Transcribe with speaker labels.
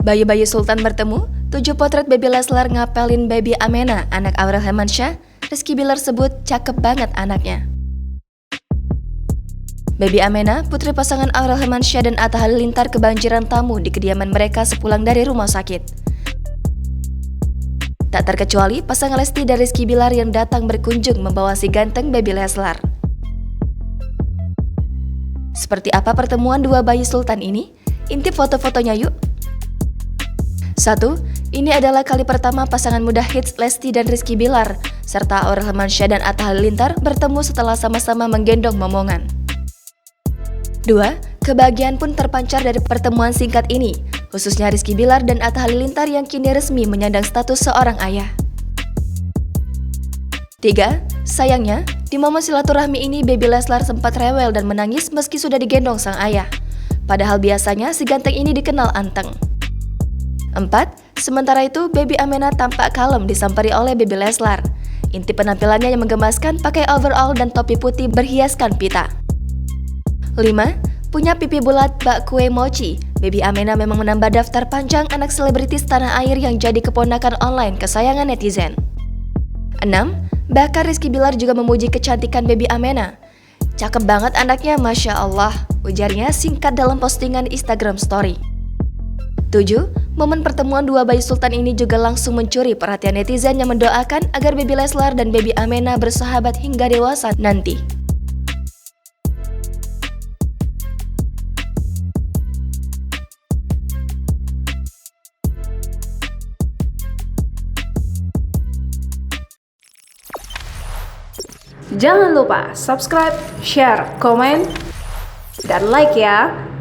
Speaker 1: Bayu-Bayu Sultan bertemu, 7 potret Baby Leslar ngapelin Baby Amena, anak Aurel Hermansyah. Rizky Bilar sebut cakep banget anaknya. Baby Amena, putri pasangan Aurel Hermansyah dan Atta Halilintar kebanjiran tamu di kediaman mereka sepulang dari rumah sakit. Tak terkecuali pasangan Lesti dan Rizky Bilar yang datang berkunjung membawa si ganteng Baby Leslar. Seperti apa pertemuan dua bayi sultan ini? Intip foto-fotonya yuk. 1. Ini adalah kali pertama pasangan muda hits Lesti dan Rizky Bilar serta Aurel Hermansyah dan Atta Halilintar bertemu setelah sama-sama menggendong momongan. 2. Kebahagiaan pun terpancar dari pertemuan singkat ini, khususnya Rizky Bilar dan Atta Halilintar yang kini resmi menyandang status seorang ayah. 3. Sayangnya, di momen silaturahmi ini Baby Leslar sempat rewel dan menangis meski sudah digendong sang ayah. Padahal biasanya si ganteng ini dikenal anteng. 4. Sementara itu, Baby Amena tampak kalem disamperi oleh Baby Leslar. Inti penampilannya yang menggemaskan pakai overall dan topi putih berhiaskan pita. 5. Punya pipi bulat bak kue mochi, Baby Amena memang menambah daftar panjang anak selebritis tanah air yang jadi keponakan online kesayangan netizen. 6. Bahkan Rizky Bilar juga memuji kecantikan Baby Amena. Cakep banget anaknya, Masya Allah, ujarnya singkat dalam postingan Instagram Story. 7. Momen pertemuan dua bayi sultan ini juga langsung mencuri perhatian netizen yang mendoakan agar Baby Leslar dan Baby Amena bersahabat hingga dewasa nanti.
Speaker 2: Jangan lupa subscribe, share, komen, dan like ya!